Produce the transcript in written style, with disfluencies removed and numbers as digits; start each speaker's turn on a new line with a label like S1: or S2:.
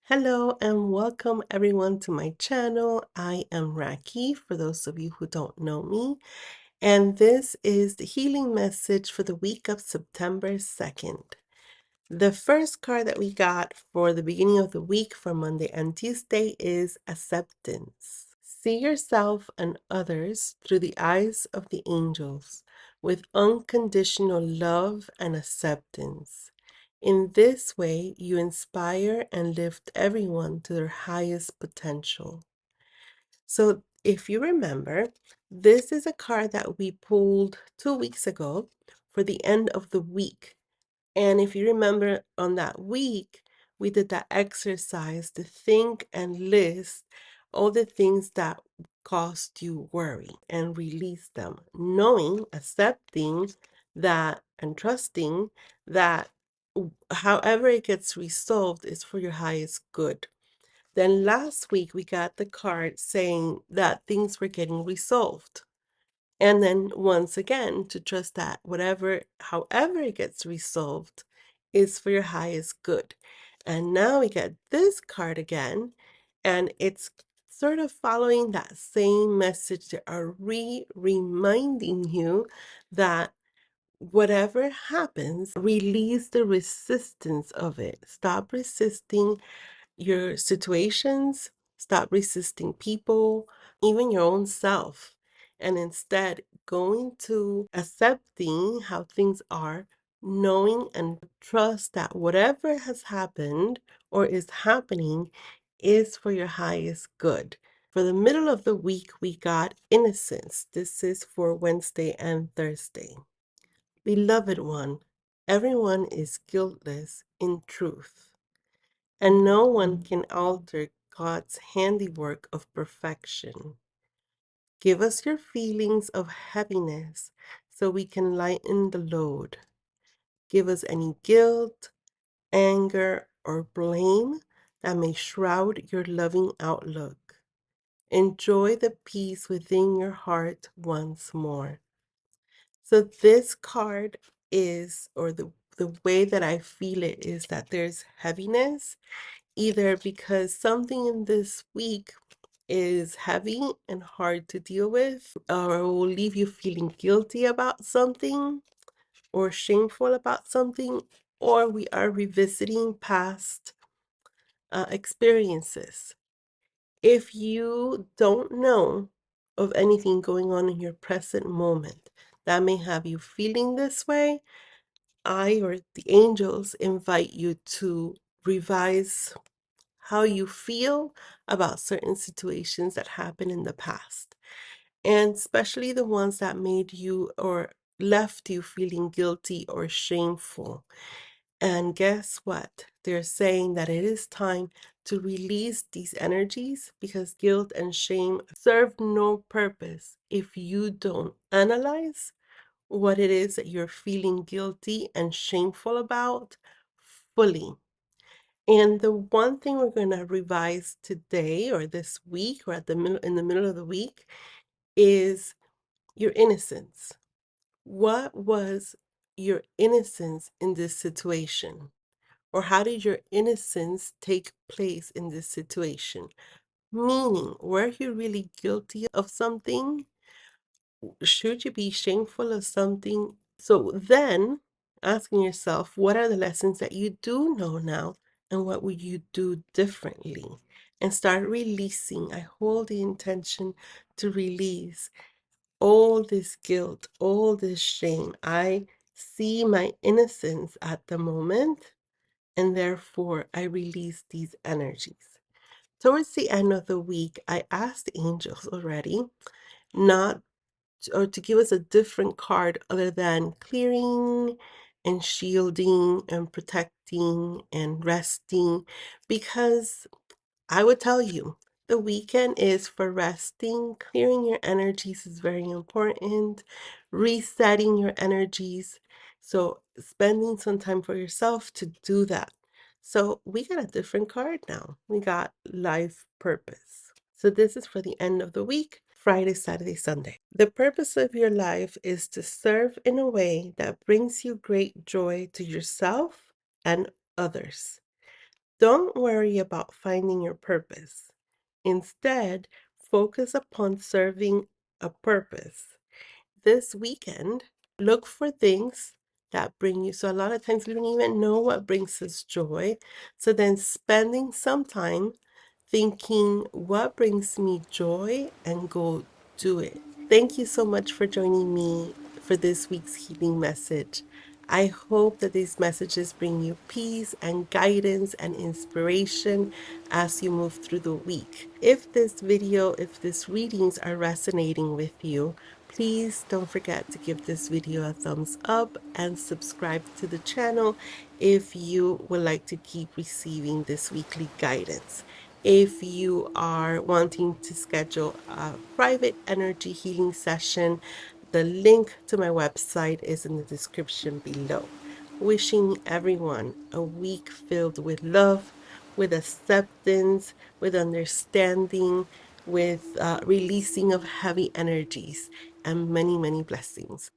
S1: Hello and welcome everyone to my channel. I am Rackie, for those of you who don't know me, and this is the healing message for the week of September 2nd. The first card that we got for the beginning of the week for Monday and Tuesday is acceptance. See yourself and others through the eyes of the angels with unconditional love and acceptance. In this way, you inspire and lift everyone to their highest potential. So, if you remember, this is a card that we pulled 2 weeks ago for the end of the week. And if you remember, on that week, we did that exercise to think and list all the things that caused you worry and release them, knowing, accepting that, and trusting that however it gets resolved is for your highest good. Then last week, we got the card saying that things were getting resolved. And then once again, to trust that however it gets resolved is for your highest good. And now we get this card again, and it's sort of following that same message. They are reminding you that whatever happens, release the resistance of it. Stop resisting your situations, stop resisting people, even your own self, and instead going to accepting how things are, knowing and trust that whatever has happened or is happening is for your highest good. For the middle of the week, we got innocence. This is for Wednesday and Thursday. Beloved one, everyone is guiltless in truth, and no one can alter God's handiwork of perfection. Give us your feelings of heaviness so we can lighten the load. Give us any guilt, anger, or blame that may shroud your loving outlook. Enjoy the peace within your heart once more. So this card is, or the way that I feel it is that there's heaviness, either because something in this week is heavy and hard to deal with, or will leave you feeling guilty about something or shameful about something, or we are revisiting past experiences. If you don't know of anything going on in your present moment that may have you feeling this way, I or the angels invite you to revise how you feel about certain situations that happened in the past, and especially the ones that made you or left you feeling guilty or shameful. And guess what? They're saying that it is time to release these energies because guilt and shame serve no purpose if you don't analyze what it is that you're feeling guilty and shameful about fully. And the one thing we're going to revise today or this week or in the middle of the week is your innocence. What was your innocence in this situation? Or how did your innocence take place in this situation? Meaning, were you really guilty of something? Should you be shameful of something? So then asking yourself, what are the lessons that you do know now and what would you do differently? And start releasing. I hold the intention to release all this guilt, all this shame. I see my innocence at the moment, and therefore I release these energies. Towards the end of the week, I asked the angels already not or to give us a different card other than clearing and shielding and protecting and resting, because I would tell you the weekend is for resting. Clearing your energies is very important, resetting your energies, so spending some time for yourself to do that. So we got a different card now. We got life purpose. So this is for the end of the week, Friday, Saturday, Sunday. The purpose of your life is to serve in a way that brings you great joy to yourself and others. Don't worry about finding your purpose. Instead, focus upon serving a purpose. This weekend, look for things that bring you. So, a lot of times we don't even know what brings us joy. So, then spending some time thinking, what brings me joy, and go do it. Thank you so much for joining me for this week's healing message. I hope that these messages bring you peace and guidance and inspiration as you move through the week. If these readings are resonating with you, please don't forget to give this video a thumbs up and subscribe to the channel if you would like to keep receiving this weekly guidance. If you are wanting to schedule a private energy healing session, the link to my website is in the description below. Wishing everyone a week filled with love, with acceptance, with understanding, with releasing of heavy energies, and many, many blessings.